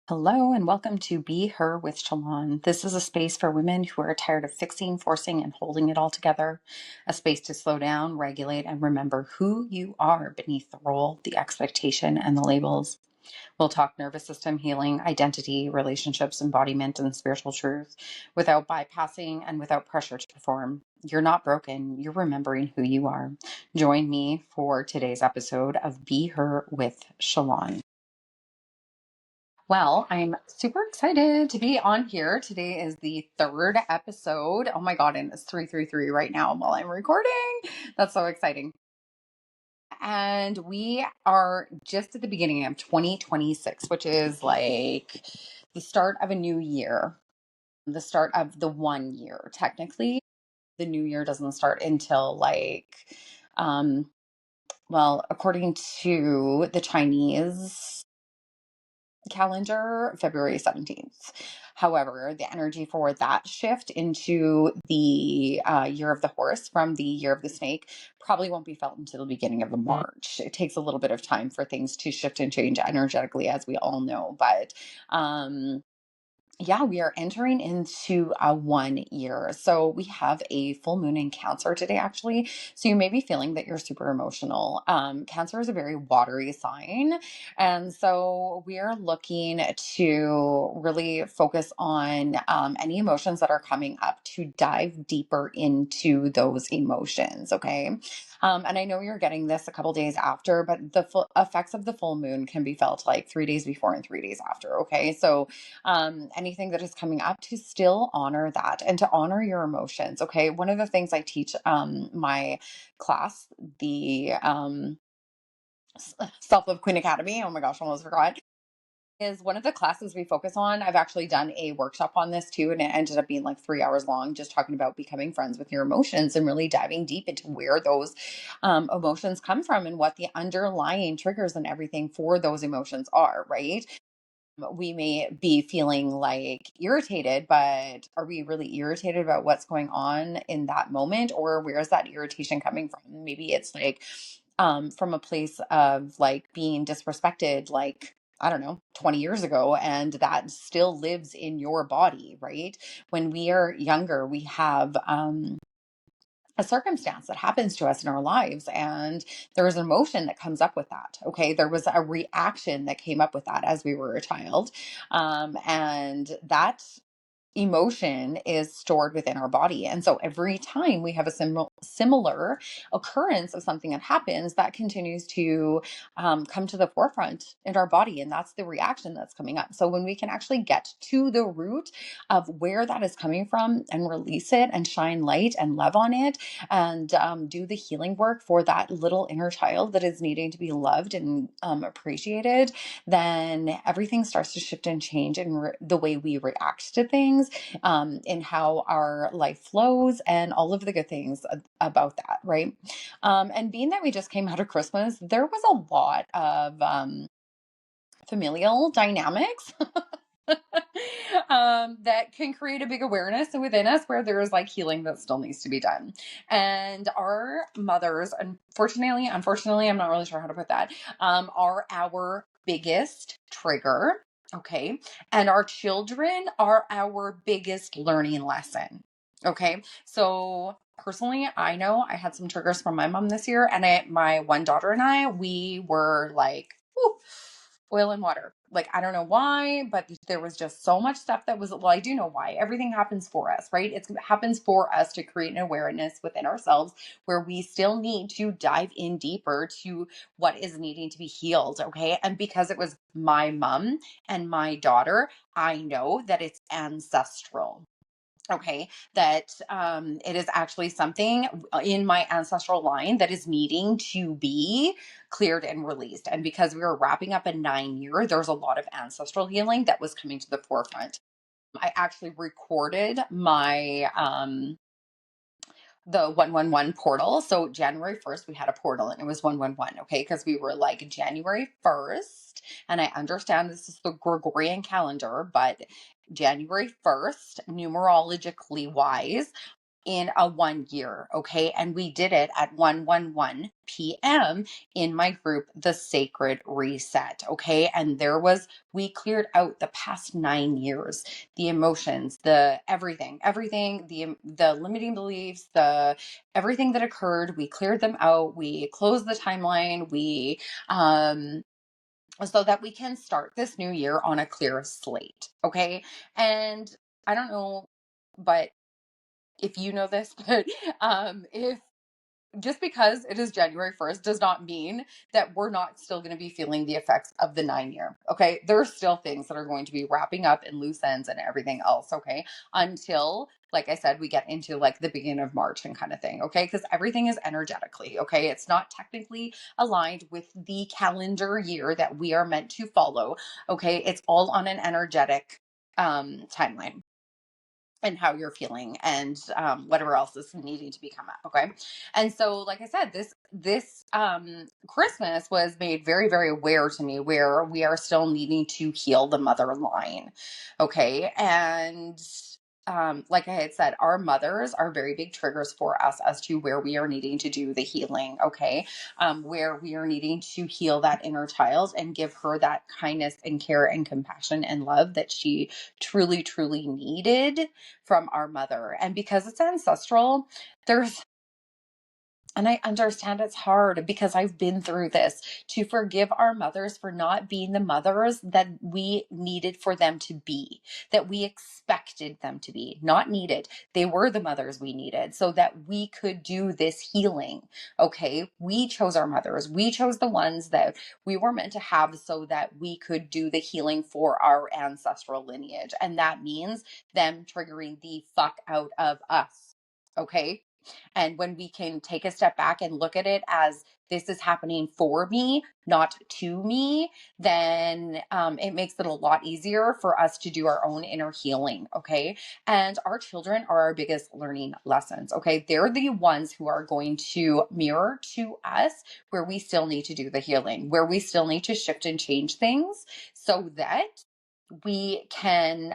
Hello and welcome to Be Her with Chelon. This is a space for women who are tired of fixing, forcing, and holding it all together. A space to slow down, regulate, and remember who you are beneath the role, the expectation, and the labels. We'll talk nervous system healing, identity, relationships, embodiment, and spiritual truth without bypassing and without pressure to perform. You're not broken, you're remembering who you are. Join me for today's episode of Be Her with Chelon. Well, I'm super excited to be on here. Today is the third episode. Oh my God, and it's 333 right now while I'm recording. That's so exciting. And we are just at the beginning of 2026, which is like the start of a new year, the start of the 1 year. Technically, the new year doesn't start until um, according to the Chinese calendar, February 17th. However, the energy for that shift into the year of the horse from the year of the snake probably won't be felt until the beginning of the March. It takes a little bit of time for things to shift and change energetically, as we all know. But yeah, we are entering into a 1 year. So we have a full moon in Cancer today, actually. So you may be feeling that you're super emotional. Cancer is a very watery sign. And so we are looking to really focus on any emotions that are coming up to dive deeper into those emotions. Okay. And I know you're getting this a couple days after, but the effects of the full moon can be felt like 3 days before and 3 days after. Okay. So anything that is coming up, to still honor that and to honor your emotions. Okay. One of the things I teach my class, the Self Love Queen Academy, oh my gosh, almost forgot, is one of the classes we focus on. I've actually done a workshop on this too, and it ended up being like 3 hours long, just talking about becoming friends with your emotions and really diving deep into where those emotions come from and what the underlying triggers and everything for those emotions are, right? We may be feeling like irritated, but are we really irritated about what's going on in that moment? Or where is that irritation coming from? Maybe it's like from a place of like being disrespected, like, I don't know, 20 years ago, and that still lives in your body, right? When we are younger, we have a circumstance that happens to us in our lives, and there is an emotion that comes up with that. Okay, there was a reaction that came up with that as we were a child, and that emotion is stored within our body. And so every time we have a similar occurrence of something that happens, that continues to come to the forefront in our body. And that's the reaction that's coming up. So when we can actually get to the root of where that is coming from and release it and shine light and love on it, and do the healing work for that little inner child that is needing to be loved and appreciated, then everything starts to shift and change in the way we react to things, in how our life flows, and all of the good things about that, right? And being that we just came out of Christmas, there was a lot of familial dynamics that can create a big awareness within us where there is like healing that still needs to be done. And our mothers, unfortunately, I'm not really sure how to put that, are our biggest trigger. Okay. And our children are our biggest learning lesson. Okay. So personally, I know I had some triggers from my mom this year, and my one daughter and I, we were like, whew, oil and water. Like, I don't know why, but there was just so much stuff that was, well, I do know why. Everything happens for us, right? It happens for us to create an awareness within ourselves where we still need to dive in deeper to what is needing to be healed. Okay. And because it was my mom and my daughter, I know that it's ancestral. Okay, that it is actually something in my ancestral line that is needing to be cleared and released. And because we were wrapping up a 9 year, there's a lot of ancestral healing that was coming to the forefront. I actually recorded my the 111 portal. So January 1st, we had a portal and it was 111. Okay. Because we were like January 1st. And I understand this is the Gregorian calendar, but January 1st, numerologically wise, in a 1 year. Okay. And we did it at 1:11 p.m. in my group, The Sacred Reset. Okay. And we cleared out the past 9 years, the emotions, the everything, the limiting beliefs, everything that occurred. We cleared them out. We closed the timeline. So that we can start this new year on a clear slate. Okay. And I don't know, but if you know this, but if just because it is January 1st does not mean that we're not still going to be feeling the effects of the 9 year. Okay. There are still things that are going to be wrapping up in loose ends and everything else. Okay. Until, like I said, we get into like the beginning of March and kind of thing. Okay. Because everything is energetically. Okay. It's not technically aligned with the calendar year that we are meant to follow. Okay. It's all on an energetic timeline and how you're feeling and whatever else is needing to become up. Okay. And so, like I said, this Christmas was made very, very aware to me where we are still needing to heal the mother line. Okay. And like I had said, our mothers are very big triggers for us as to where we are needing to do the healing. Okay. Where we are needing to heal that inner child and give her that kindness and care and compassion and love that she truly, truly needed from our mother. And because it's ancestral, and I understand it's hard because I've been through this, to forgive our mothers for not being the mothers that we needed for them to be, that we expected them to be, not needed. They were the mothers we needed so that we could do this healing. Okay. We chose our mothers. We chose the ones that we were meant to have so that we could do the healing for our ancestral lineage. And that means them triggering the fuck out of us. Okay. And when we can take a step back and look at it as this is happening for me, not to me, then it makes it a lot easier for us to do our own inner healing. Okay. And our children are our biggest learning lessons. Okay. They're the ones who are going to mirror to us where we still need to do the healing, where we still need to shift and change things so that we can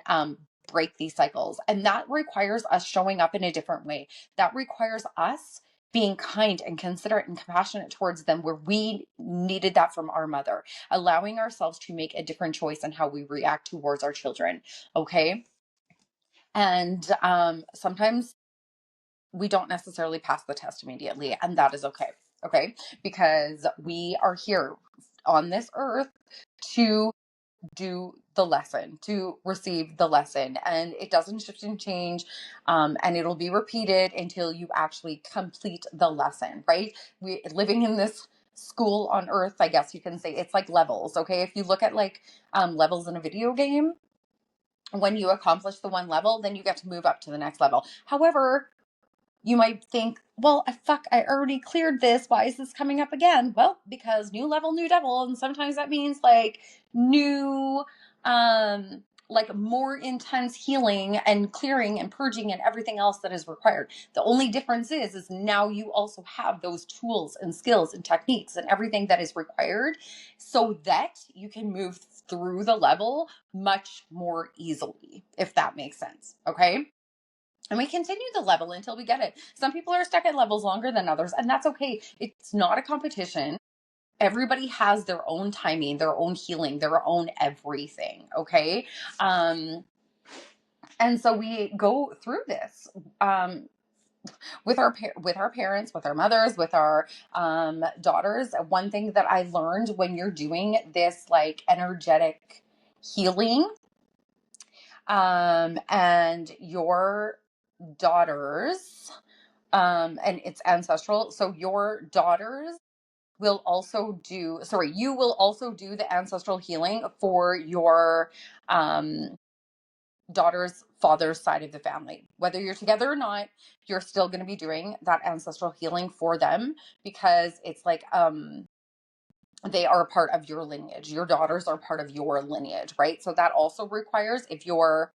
break these cycles. And that requires us showing up in a different way. That requires us being kind and considerate and compassionate towards them where we needed that from our mother, allowing ourselves to make a different choice in how we react towards our children. Okay. And sometimes we don't necessarily pass the test immediately, and that is okay. Okay. Because we are here on this earth to do the lesson, to receive the lesson, and it doesn't shift and change, and it'll be repeated until you actually complete the lesson, right? We living in this school on earth, I guess you can say it's like levels. Okay. If you look at like levels in a video game, when you accomplish the one level, then you get to move up to the next level. However, you might think, well, I already cleared this. Why is this coming up again? Well, because new level, new devil. And sometimes that means like new, like more intense healing and clearing and purging and everything else that is required. The only difference is now you also have those tools and skills and techniques and everything that is required so that you can move through the level much more easily, if that makes sense. Okay. And we continue the level until we get it. Some people are stuck at levels longer than others, and that's okay. It's not a competition. Everybody has their own timing, their own healing, their own everything. Okay. And so we go through this with our parents, with our mothers, with our daughters. One thing that I learned when you're doing this like energetic healing, and your daughters, and it's ancestral. So your daughters will also you will also do the ancestral healing for your daughter's father's side of the family. Whether you're together or not, you're still going to be doing that ancestral healing for them because it's like, they are a part of your lineage. Your daughters are part of your lineage, right? So that also requires if your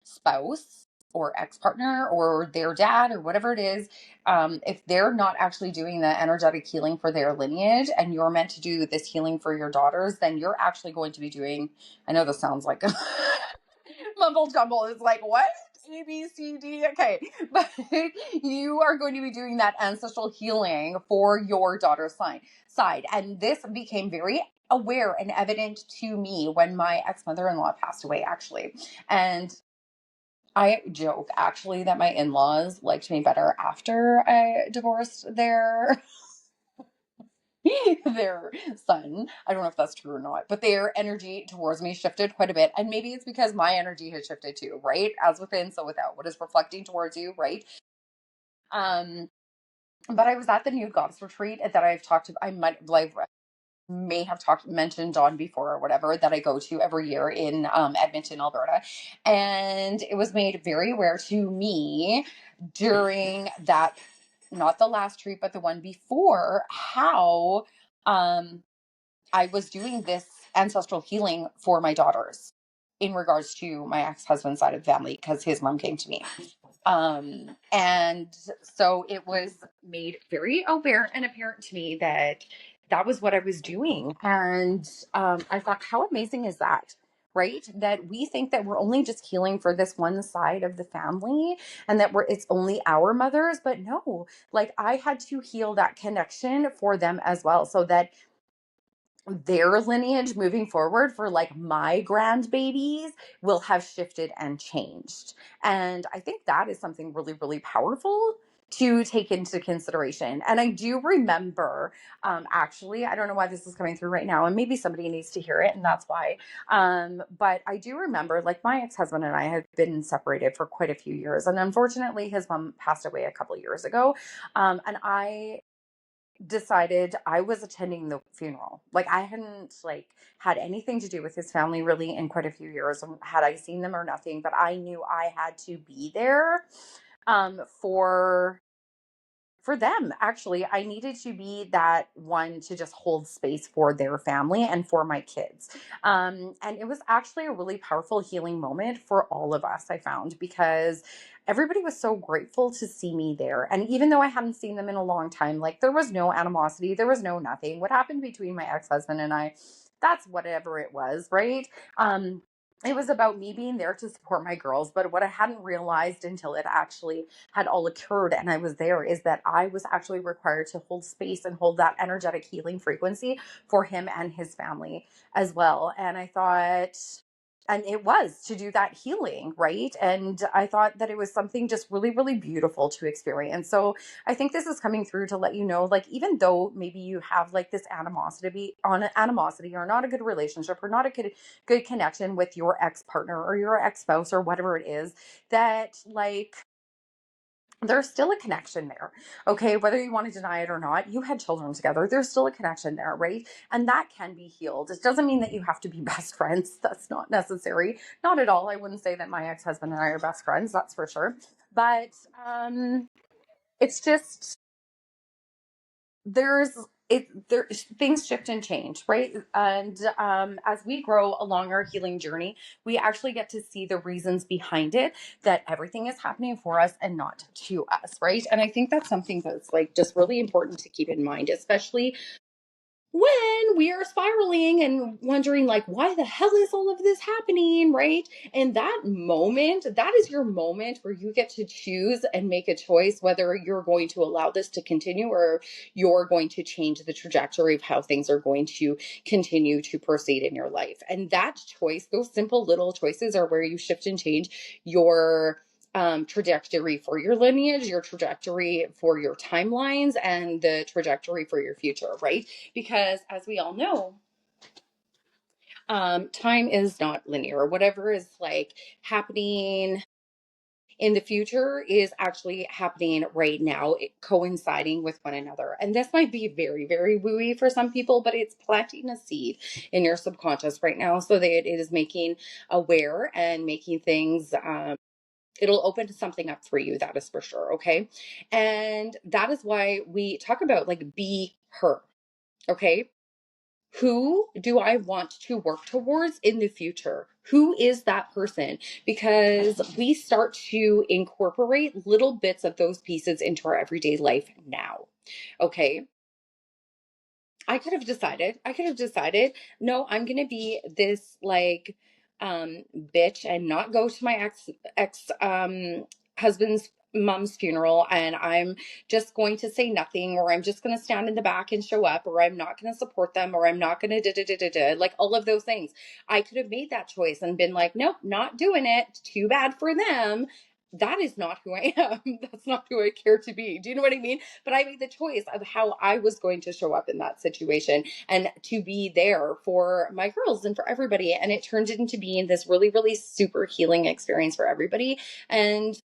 spouse or ex-partner or their dad or whatever it is, if they're not actually doing the energetic healing for their lineage and you're meant to do this healing for your daughters, then you're actually going to be doing, I know this sounds like a mumble jumble. It's like, what? A, B, C, D. Okay. But you are going to be doing that ancestral healing for your daughter's side. And this became very aware and evident to me when my ex-mother-in-law passed away, actually. And I joke actually that my in-laws liked me better after I divorced their son. I don't know if that's true or not, but their energy towards me shifted quite a bit. And maybe it's because my energy has shifted too, right? As within, so without. What is reflecting towards you, right? Um, but I was at the New Goddess retreat that I've talked to, I might like may have talked mentioned on before or whatever, that I go to every year in Edmonton, Alberta. And it was made very aware to me during that, not the last retreat, but the one before, how um I was doing this ancestral healing for my daughters in regards to my ex-husband's side of the family, because his mom came to me. And so it was made very aware and apparent to me that that was what I was doing. And I thought, how amazing is that? Right? That we think that we're only just healing for this one side of the family and that it's only our mothers. But no, like I had to heal that connection for them as well, so that their lineage moving forward for like my grandbabies will have shifted and changed. And I think that is something really, really powerful to take into consideration. And I do remember, actually, I don't know why this is coming through right now, and maybe somebody needs to hear it, and that's why. But I do remember, like, my ex-husband and I had been separated for quite a few years, and unfortunately, his mom passed away a couple years ago. And I decided I was attending the funeral. Like I hadn't like had anything to do with his family really in quite a few years. Had I seen them or nothing, but I knew I had to be there for them. Actually, I needed to be that one to just hold space for their family and for my kids. And it was actually a really powerful healing moment for all of us, I found, because everybody was so grateful to see me there. And even though I hadn't seen them in a long time, like there was no animosity, there was no nothing. What happened between my ex-husband and I, that's whatever it was, right? It was about me being there to support my girls. But what I hadn't realized until it actually had all occurred and I was there is that I was actually required to hold space and hold that energetic healing frequency for him and his family as well. And I thought, and it was to do that healing, right? And I thought that it was something just really, really beautiful to experience. So I think this is coming through to let you know, like, even though maybe you have like this animosity or not a good relationship or not a good connection with your ex partner or your ex spouse or whatever it is, that like there's still a connection there. Okay. Whether you want to deny it or not, you had children together. There's still a connection there, right? And that can be healed. It doesn't mean that you have to be best friends. That's not necessary. Not at all. I wouldn't say that my ex-husband and I are best friends. That's for sure. But it's just there's things shift and change, right? And as we grow along our healing journey, we actually get to see the reasons behind it, that everything is happening for us and not to us, right? And I think that's something that's like just really important to keep in mind, especially when we are spiraling and wondering like, why the hell is all of this happening, right? And that moment, that is your moment where you get to choose and make a choice whether you're going to allow this to continue or you're going to change the trajectory of how things are going to continue to proceed in your life. And that choice, those simple little choices, are where you shift and change your trajectory for your lineage, your trajectory for your timelines, and the trajectory for your future, right? Because as we all know, time is not linear. Whatever is like happening in the future is actually happening right now, coinciding with one another. And this might be very, very wooey for some people, but it's planting a seed in your subconscious right now so that it is making aware and making things it'll open something up for you, that is for sure. Okay. And that is why we talk about like be her. Okay. Who do I want to work towards in the future? Who is that person? Because we start to incorporate little bits of those pieces into our everyday life now. Okay. I could have decided, no, I'm going to be this like bitch and not go to my husband's mom's funeral, and I'm just going to say nothing, or I'm just going to stand in the back and show up, or I'm not going to support them, or I'm not going to like all of those things. I could have made that choice and been like, nope, not doing it. Too bad for them. That is not who I am. That's not who I care to be. Do you know what I mean? But I made the choice of how I was going to show up in that situation and to be there for my girls and for everybody. And it turned into being this really, really super healing experience for everybody. And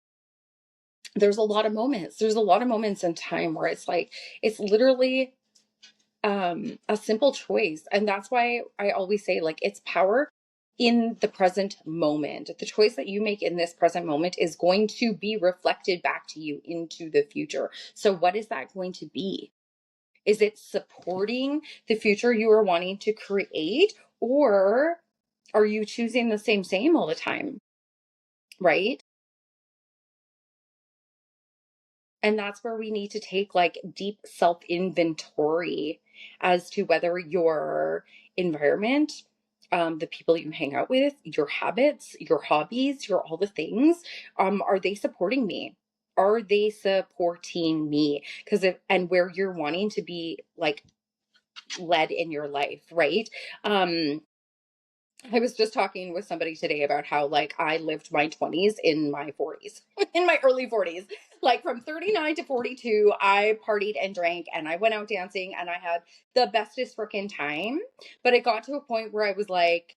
there's a lot of moments. There's a lot of moments in time where it's like, it's literally a simple choice. And that's why I always say, like, it's power in the present moment. The choice that you make in this present moment is going to be reflected back to you into the future. So what is that going to be? Is it supporting the future you are wanting to create, or are you choosing the same all the time? Right? And that's where we need to take like deep self inventory as to whether your environment, the people you hang out with, your habits, your hobbies, your all the things, are they supporting me? Are they supporting me? Because if, and where you're wanting to be like led in your life, right? Um, I was just talking with somebody today about how like I lived my 20s in my 40s, in my early 40s. Like from 39 to 42, I partied and drank and I went out dancing and I had the bestest freaking time. But it got to a point where I was like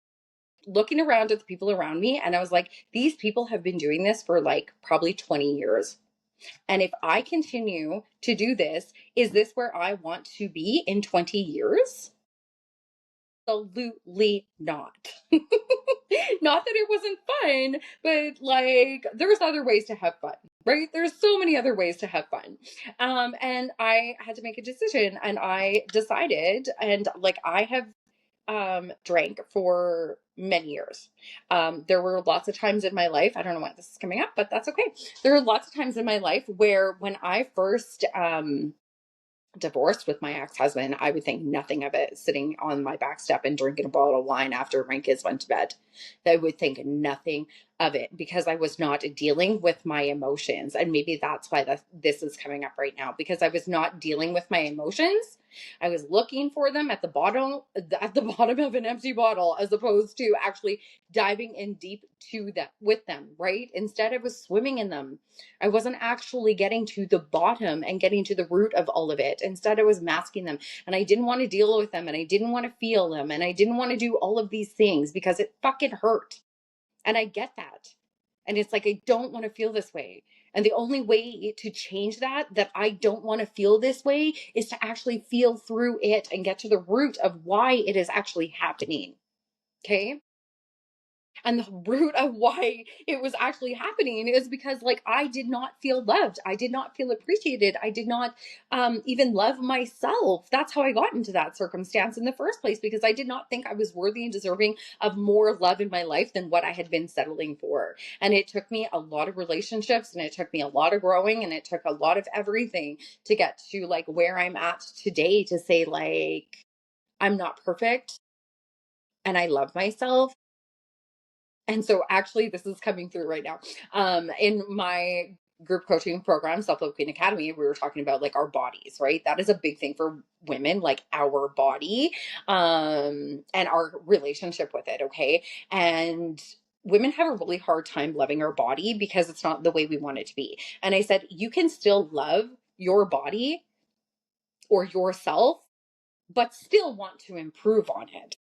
looking around at the people around me and I was like, these people have been doing this for like probably 20 years. And if I continue to do this, is this where I want to be in 20 years? Absolutely not. Not that it wasn't fun, but like there's other ways to have fun, right? There's so many other ways to have fun. And I had to make a decision and I decided, and like I have drank for many years. There were lots of times in my life, I don't know why this is coming up, but that's okay. There were lots of times in my life where when I first divorced with my ex-husband, I would think nothing of it, sitting on my back step and drinking a bottle of wine after my kids went to bed. I would think nothing of it because I was not dealing with my emotions. And maybe that's why this is coming up right now, because I was not dealing with my emotions. I was looking for them at the bottom of an empty bottle, as opposed to actually diving in deep to them with them, right? Instead, I was swimming in them. I wasn't actually getting to the bottom and getting to the root of all of it. Instead, I was masking them and I didn't want to deal with them and I didn't want to feel them and I didn't want to do all of these things because it fucking hurt. And I get that. And it's like, I don't want to feel this way. And the only way to change that I don't want to feel this way, is to actually feel through it and get to the root of why it is actually happening. Okay. And the root of why it was actually happening is because like I did not feel loved. I did not feel appreciated. I did not even love myself. That's how I got into that circumstance in the first place, because I did not think I was worthy and deserving of more love in my life than what I had been settling for. And it took me a lot of relationships and it took me a lot of growing and it took a lot of everything to get to like where I'm at today, to say like I'm not perfect and I love myself. And so actually this is coming through right now. In my group coaching program, Self Love Queen Academy, we were talking about like our bodies, right? That is a big thing for women, like our body, and our relationship with it. Okay. And women have a really hard time loving our body because it's not the way we want it to be. And I said, you can still love your body or yourself, but still want to improve on it.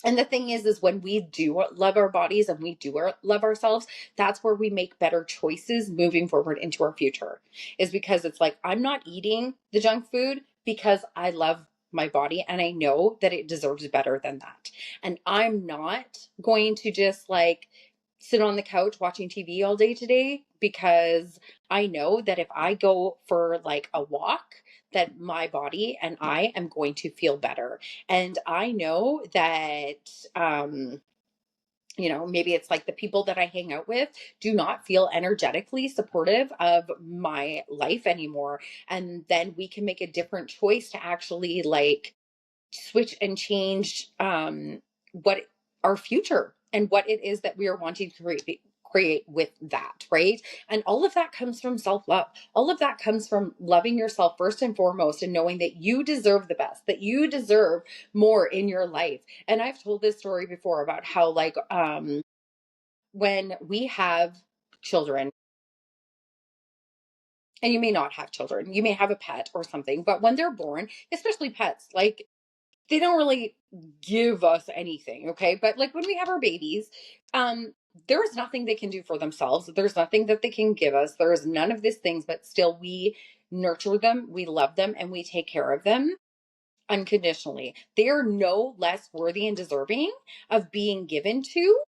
And the thing is when we do love our bodies and we do love ourselves, that's where we make better choices moving forward into our future. Is because it's like, I'm not eating the junk food because I love my body and I know that it deserves better than that. And I'm not going to just like sit on the couch watching TV all day today, because I know that if I go for like a walk, that my body and I am going to feel better. And I know that, maybe it's like the people that I hang out with do not feel energetically supportive of my life anymore. And then we can make a different choice to actually like switch and change what our future and what it is that we are wanting to create with that, right? And all of that comes from self-love. All of that comes from loving yourself first and foremost, and knowing that you deserve the best, that you deserve more in your life. And I've told this story before about how, like, when we have children, and you may not have children, you may have a pet or something, but when they're born, especially pets, like, they don't really give us anything, okay? But like when we have our babies, um, there's nothing they can do for themselves. There's nothing that they can give us. There's none of these things, but still we nurture them, we love them, and we take care of them unconditionally. They are no less worthy and deserving of being given to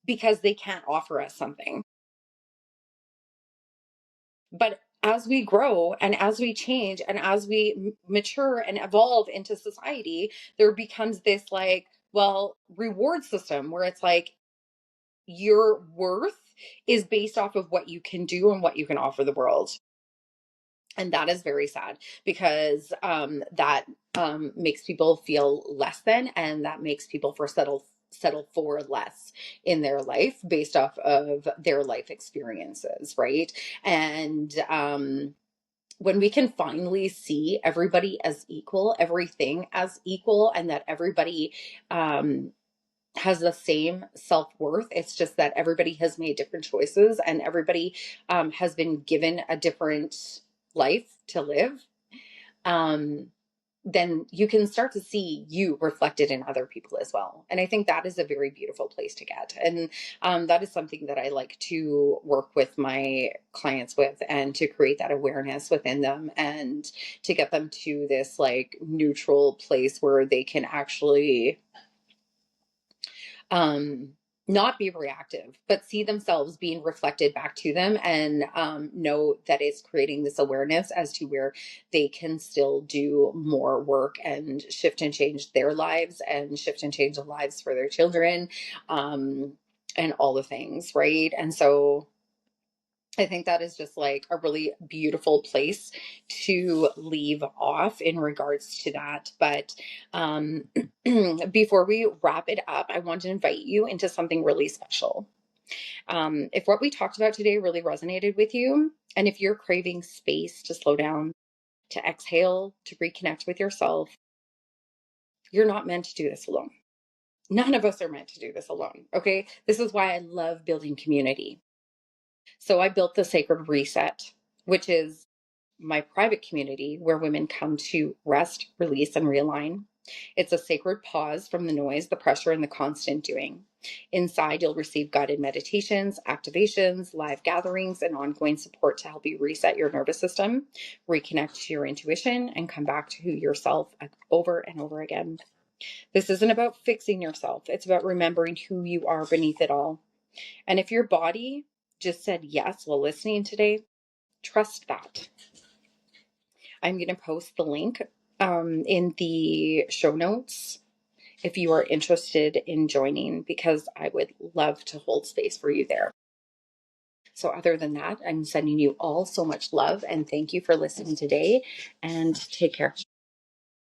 because they can't offer us something. But as we grow and as we change and as we mature and evolve into society, there becomes this, like, well, reward system where it's like your worth is based off of what you can do and what you can offer the world. And that is very sad because that makes people feel less than, and that makes people settle for less in their life based off of their life experiences, right? And when we can finally see everybody as equal, everything as equal, and that everybody has the same self-worth. It's just that everybody has made different choices, and everybody has been given a different life to live. Um, then you can start to see you reflected in other people as well. And I think that is a very beautiful place to get. And that is something that I like to work with my clients with, and to create that awareness within them, and to get them to this, like, neutral place where they can actually um, not be reactive, but see themselves being reflected back to them, and know that it's creating this awareness as to where they can still do more work and shift and change their lives, and shift and change the lives for their children, and all the things, right? And so I think that is just like a really beautiful place to leave off in regards to that. But um, before we wrap it up, I want to invite you into something really special. If what we talked about today really resonated with you, and if you're craving space to slow down, to exhale, to reconnect with yourself, you're not meant to do this alone. None of us are meant to do this alone. Okay. This is why I love building community. So I built the Sacred Reset, which is my private community where women come to rest, release, and realign. It's a sacred pause from the noise, the pressure, and the constant doing. Inside, you'll receive guided meditations, activations, live gatherings, and ongoing support to help you reset your nervous system, reconnect to your intuition, and come back to yourself over and over again. This isn't about fixing yourself, it's about remembering who you are beneath it all. And if your body just said yes while listening today, trust that. I'm going to post the link in the show notes if you are interested in joining, because I would love to hold space for you there. So other than that, I'm sending you all so much love, and thank you for listening today, and take care.